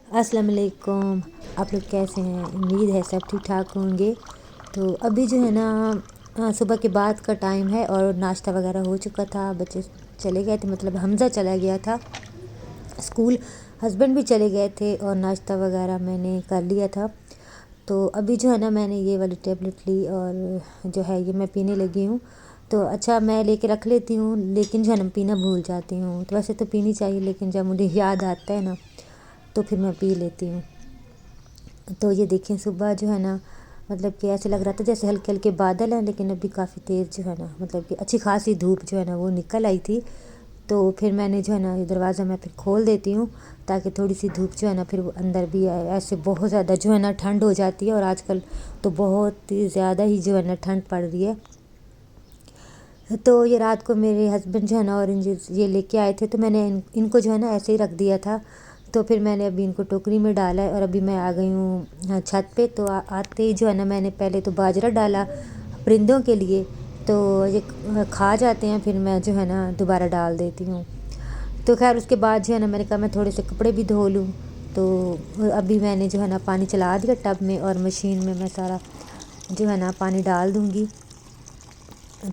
अस्सलाम वालेकुम। आप लोग कैसे हैं? उम्मीद है सब ठीक ठाक होंगे। तो अभी जो है ना सुबह के बाद का टाइम है और नाश्ता वगैरह हो चुका था। बच्चे चले गए थे, मतलब हमज़ा चला गया था स्कूल, हस्बैंड भी चले गए थे और नाश्ता वगैरह मैंने कर लिया था। तो अभी जो है ना मैंने ये वाली टेबलेट ली और जो है ये मैं पीने लगी हूँ। तो अच्छा मैं लेके रख लेती हूँ, लेकिन जो है ना पीना भूल जाती हूँ। तो वैसे तो पीनी चाहिए, लेकिन जब मुझे याद आता है ना तो फिर मैं पी लेती हूँ। तो ये देखें, सुबह जो है ना मतलब कि ऐसे लग रहा था जैसे हल्के हल्के बादल हैं, लेकिन अभी काफ़ी तेज़ जो है ना मतलब कि अच्छी खासी धूप जो है ना वो निकल आई थी। तो फिर मैंने जो है ना ये दरवाज़ा मैं फिर खोल देती हूँ ताकि थोड़ी सी धूप जो है ना फिर वो अंदर भी आए। ऐसे बहुत ज़्यादा जो है ना ठंड हो जाती है, और आजकल तो बहुत ही ज़्यादा ही जो है ना ठंड पड़ रही है। तो ये रात को मेरे हस्बैंड जो है ना ऑरेंज ये लेके आए थे, तो मैंने इनको जो है ना ऐसे ही रख दिया था। तो फिर मैंने अभी इनको टोकरी में डाला है और अभी मैं आ गई हूँ छत पे। तो आते ही जो है ना मैंने पहले तो बाजरा डाला परिंदों के लिए, तो ये खा जाते हैं, फिर मैं जो है ना दोबारा डाल देती हूँ। तो खैर उसके बाद जो है ना मैंने कहा मैं थोड़े से कपड़े भी धो लूँ। तो अभी मैंने जो है ना पानी चला दिया टब में, और मशीन में मैं सारा जो है ना पानी डाल दूँगी।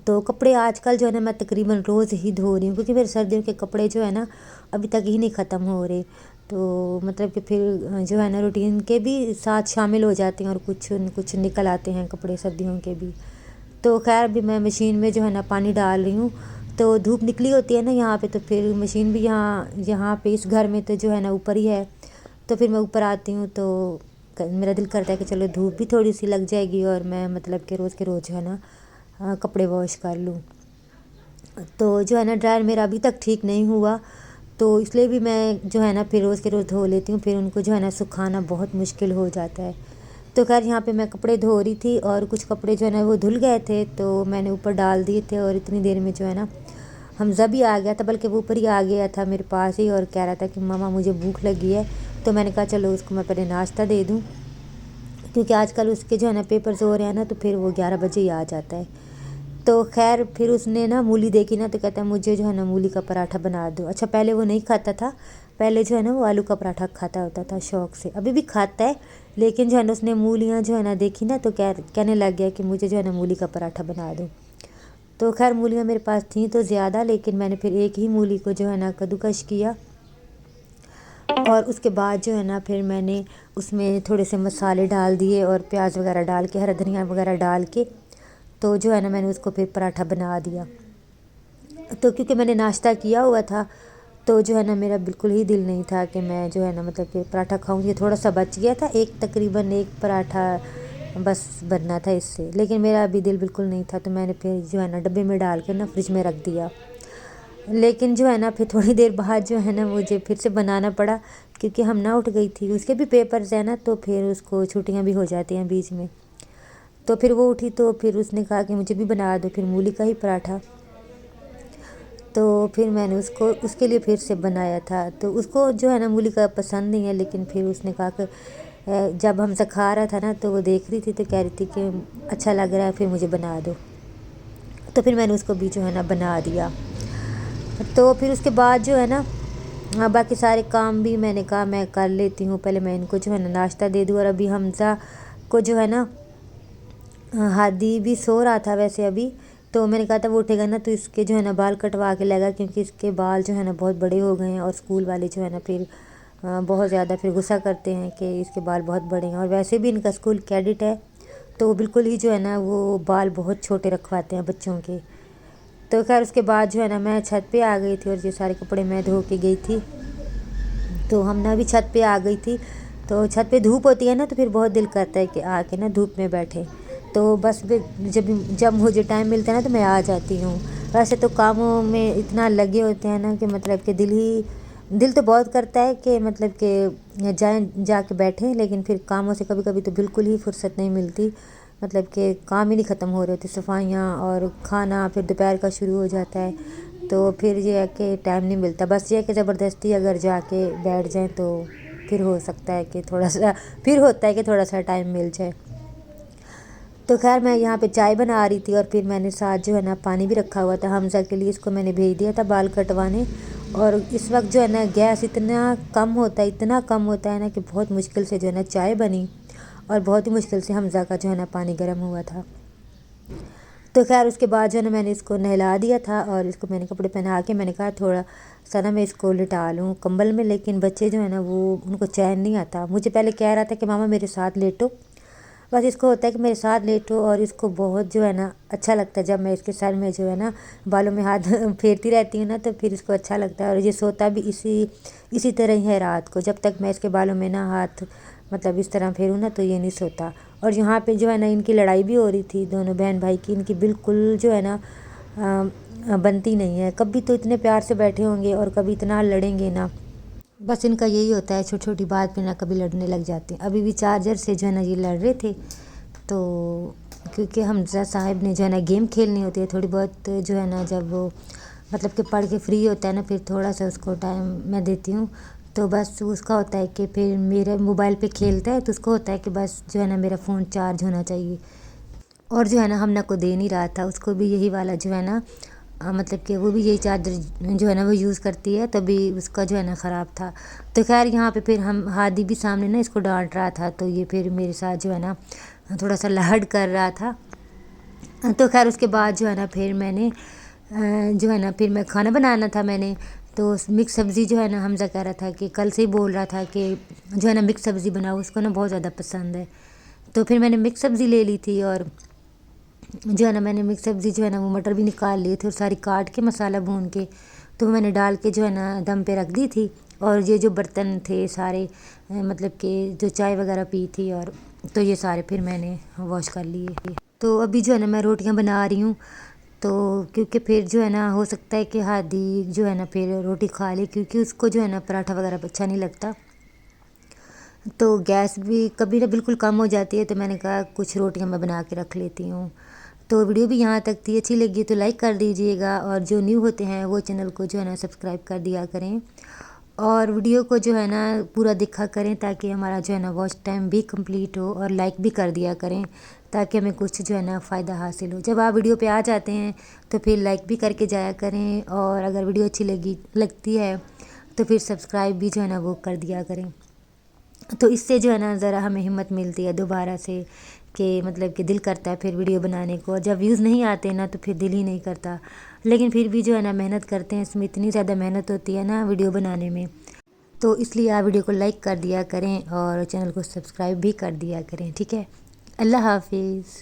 तो कपड़े आजकल जो है ना मैं तकरीबन रोज़ ही धो रही हूँ, क्योंकि मेरे सर्दियों के कपड़े जो है ना अभी तक ही नहीं ख़त्म हो रहे। तो मतलब कि फिर जो है ना रूटीन के भी साथ शामिल हो जाते हैं, और कुछ न कुछ निकल आते हैं कपड़े सर्दियों के भी। तो खैर अभी मैं मशीन में जो है ना पानी डाल रही हूँ। तो धूप निकली होती है ना यहाँ पे, तो फिर मशीन भी यहाँ यहाँ पे इस घर में तो जो है ना ऊपर ही है। तो फिर मैं ऊपर आती हूँ तो मेरा दिल करता है कि चलो धूप भी थोड़ी सी लग जाएगी, और मैं मतलब कि रोज़ के रोज़ जो है ना कपड़े वॉश कर लूँ। तो जो है ना ड्रायर मेरा अभी तक ठीक नहीं हुआ, तो इसलिए भी मैं जो है ना फिर रोज़ के रोज़ धो लेती हूँ। फिर उनको जो है ना सुखाना बहुत मुश्किल हो जाता है। तो खैर यहाँ पे मैं कपड़े धो रही थी, और कुछ कपड़े जो है ना वो धुल गए थे, तो मैंने ऊपर डाल दिए थे। और इतनी देर में जो है ना हमज़ा भी आ गया था, बल्कि वो ऊपर ही आ गया था मेरे पास ही, और कह रहा था कि मामा मुझे भूख लगी है। तो मैंने कहा चलो उसको मैं पहले नाश्ता दे दूँ, क्योंकि आजकल उसके जो है ना पेपर्स हो रहे हैं ना, तो फिर वो 11 बजे ही आ जाता है। तो खैर फिर उसने ना मूली देखी ना, तो कहता है मुझे जो है ना मूली का पराठा बना दो। अच्छा पहले वो नहीं खाता था, पहले जो है ना वो आलू का पराठा खाता होता था शौक़ से, अभी भी खाता है। लेकिन जो है ना उसने मूलियाँ जो है ना देखी ना, तो कहने लग गया कि मुझे जो है ना मूली का पराठा बना दो। तो खैर मूलियाँ मेरे पास थी तो ज़्यादा, लेकिन मैंने फिर एक ही मूली को जो है ना कद्दूकश किया, और उसके बाद जो है ना फिर मैंने उसमें थोड़े से मसाले डाल दिए और प्याज वगैरह डाल के, हरा धनिया वगैरह डाल के, तो जो है ना मैंने उसको फिर पराठा बना दिया। तो क्योंकि मैंने नाश्ता किया हुआ था, तो जो है ना मेरा बिल्कुल ही दिल नहीं था कि मैं जो है ना मतलब कि पराठा खाऊं। ये थोड़ा सा बच गया था, तकरीबन एक पराठा बस बनना था इससे, लेकिन मेरा अभी दिल बिल्कुल नहीं था। तो मैंने फिर जो है ना डब्बे में डाल के ना फ्रिज में रख दिया। लेकिन जो है ना फिर थोड़ी देर बाद जो है ना मुझे फिर से बनाना पड़ा, क्योंकि हम ना उठ गई थी, उसके भी पेपर्स हैं ना, तो फिर उसको छुट्टियां भी हो जाती हैं बीच में। तो फिर वो उठी, तो फिर उसने कहा कि मुझे भी बना दो फिर मूली का ही पराठा। तो फिर मैंने उसको उसके लिए फिर से बनाया था। तो उसको जो है ना मूली का पसंद नहीं है, लेकिन फिर उसने कहा कि जब हमसे खा रहा था ना, तो वो देख रही थी तो कह रही थी कि अच्छा लग रहा है, फिर मुझे बना दो। तो फिर मैंने उसको भी जो है ना बना दिया। तो फिर उसके बाद जो है ना बाकी सारे काम भी मैंने कहा मैं कर लेती हूँ, पहले मैं इनको जो है ना नाश्ता दे दूँ। और अभी हमज़ा को जो है ना हादी भी सो रहा था वैसे अभी, तो मैंने कहा था वो उठेगा ना तो इसके जो है ना बाल कटवा के लेगा, क्योंकि इसके बाल जो है ना बहुत बड़े हो गए हैं, और स्कूल वाले जो है ना फिर बहुत ज़्यादा फिर गुस्सा करते हैं कि इसके बाल बहुत बड़े हैं। और वैसे भी इनका स्कूल कैडेट है, तो वो बिल्कुल ही जो है ना वो बाल बहुत छोटे रखवाते हैं बच्चों के। तो खैर उसके बाद जो है ना मैं छत पे आ गई थी, और ये सारे कपड़े मैं धो के गई थी। तो हम ना भी छत पे आ गई थी। तो छत पे धूप होती है ना, तो फिर बहुत दिल करता है कि आके ना धूप में बैठे। तो बस फिर जब जब मुझे टाइम मिलता है ना तो मैं आ जाती हूँ। वैसे तो कामों में इतना लगे होते हैं ना कि मतलब कि दिल तो बहुत करता है कि मतलब कि जाके बैठें, लेकिन फिर कामों से कभी कभी तो बिल्कुल ही फुर्सत नहीं मिलती। मतलब कि काम ही नहीं ख़त्म हो रहे होते, सफाइयाँ और खाना फिर दोपहर का शुरू हो जाता है। तो फिर ये है कि टाइम नहीं मिलता। बस ये है कि ज़बरदस्ती अगर जाके बैठ जाएं तो फिर हो सकता है कि थोड़ा सा फिर होता है कि थोड़ा सा टाइम मिल जाए। तो खैर मैं यहाँ पे चाय बना रही थी, और फिर मैंने साथ जो है ना पानी भी रखा हुआ था हमज़ा के लिए, इसको मैंने भेज दिया था बाल कटवाने। اور اس وقت جو ہے نا گیس اتنا کم ہوتا ہے نا کہ بہت مشکل سے جو ہے نا چائے بنی، اور بہت ہی مشکل سے حمزہ کا جو ہے نا پانی گرم ہوا تھا۔ تو خیر اس کے بعد جو ہے نا میں نے اس کو نہلا دیا تھا، اور اس کو میں نے کپڑے پہنا کے میں نے کہا تھوڑا سا نا میں اس کو لٹا لوں کمبل میں، لیکن بچے جو ہے نا وہ ان کو چین نہیں آتا۔ مجھے پہلے کہہ رہا تھا کہ ماما میرے ساتھ لیٹو، بس اس کو ہوتا ہے کہ میرے ساتھ لیٹو، اور اس کو بہت جو ہے نا اچھا لگتا ہے جب میں اس کے سر میں جو ہے نا بالوں میں ہاتھ پھیرتی رہتی ہوں نا، تو پھر اس کو اچھا لگتا ہے، اور یہ سوتا بھی اسی طرح ہی ہے رات کو، جب تک میں اس کے بالوں میں نا ہاتھ مطلب اس طرح پھیروں نا تو یہ نہیں سوتا۔ اور یہاں پہ جو ہے نا ان کی لڑائی بھی ہو رہی تھی دونوں بہن بھائی کی، ان کی بالکل جو ہے نا بنتی نہیں ہے، کبھی تو اتنے پیار سے بیٹھے ہوں گے اور کبھی اتنا لڑیں گے نا، بس ان کا یہی ہوتا ہے، چھوٹی چھوٹی بات پہ نا کبھی لڑنے لگ جاتے ہیں۔ ابھی بھی چارجر سے جو ہے نا یہ لڑ رہے تھے، تو کیونکہ حمزہ صاحب نے جو ہے نا گیم کھیلنی ہوتی ہے تھوڑی بہت، جو ہے نا جب وہ مطلب کہ پڑھ کے فری ہوتا ہے نا پھر تھوڑا سا اس کو ٹائم میں دیتی ہوں، تو بس اس کا ہوتا ہے کہ پھر میرے موبائل پہ کھیلتا ہے، تو اس کو ہوتا ہے کہ بس جو ہے نا میرا فون چارج ہونا چاہیے، اور جو ہے نا ہمنا کو دے نہیں رہا تھا، اس کو بھی یہی والا جو ہے نا مطلب کہ وہ بھی یہی چارجر جو ہے نا وہ یوز کرتی ہے، تبھی اس کا جو ہے نا خراب تھا۔ تو خیر یہاں پہ پھر ہم ہادی بھی سامنے نا اس کو ڈانٹ رہا تھا، تو یہ پھر میرے ساتھ جو ہے نا تھوڑا سا لہڑ کر رہا تھا۔ تو خیر اس کے بعد جو ہے نا پھر میں نے جو ہے نا پھر میں کھانا بنانا تھا، میں نے تو مکس سبزی جو ہے نا حمزہ کہہ رہا تھا کہ کل سے ہی بول رہا تھا کہ جو ہے نا مکس سبزی بناؤ، اس کو نا بہت زیادہ پسند ہے، تو پھر میں نے مکس سبزی لے لی تھی، اور جو ہے نا میں نے مکس سبزی جو ہے نا وہ مٹر بھی نکال لیے تھے اور ساری کاٹ کے مسالہ بھون کے تو میں نے ڈال کے جو ہے نا دم پہ رکھ دی تھی، اور یہ جو برتن تھے سارے مطلب کہ جو چائے وغیرہ پی تھی، اور تو یہ سارے پھر میں نے واش کر لیے۔ تو ابھی جو ہے نا میں روٹیاں بنا رہی ہوں، تو کیونکہ پھر جو ہے نا ہو سکتا ہے کہ ہادی جو ہے نا پھر روٹی کھا لے، کیونکہ اس کو جو ہے نا پراٹھا وغیرہ اچھا نہیں لگتا، تو گیس بھی کبھی نہ بالکل کم ہو جاتی ہے، تو میں نے کہا کچھ روٹیاں میں بنا کے رکھ لیتی ہوں۔ تو ویڈیو بھی یہاں تک تھی، اچھی لگی تو لائک کر دیجئے گا، اور جو نیو ہوتے ہیں وہ چینل کو جو ہے نا سبسکرائب کر دیا کریں، اور ویڈیو کو جو ہے نا پورا دیکھا کریں تاکہ ہمارا جو ہے نا واچ ٹائم بھی کمپلیٹ ہو، اور لائک بھی کر دیا کریں تاکہ ہمیں کچھ جو ہے نا فائدہ حاصل ہو۔ جب آپ ویڈیو پہ آ جاتے ہیں تو پھر لائک بھی کر کے جایا کریں، اور اگر ویڈیو اچھی لگتی ہے تو پھر سبسکرائب بھی جو ہے نا وہ کر دیا کریں، تو اس سے جو ہے نا ذرا ہمیں ہمت ملتی ہے دوبارہ سے، کہ مطلب کہ دل کرتا ہے پھر ویڈیو بنانے کو، اور جب ویوز نہیں آتے نا تو پھر دل ہی نہیں کرتا، لیکن پھر بھی جو ہے نا محنت کرتے ہیں، اس میں اتنی زیادہ محنت ہوتی ہے نا ویڈیو بنانے میں، تو اس لیے آپ ویڈیو کو لائک کر دیا کریں اور چینل کو سبسکرائب بھی کر دیا کریں، ٹھیک ہے؟ اللہ حافظ۔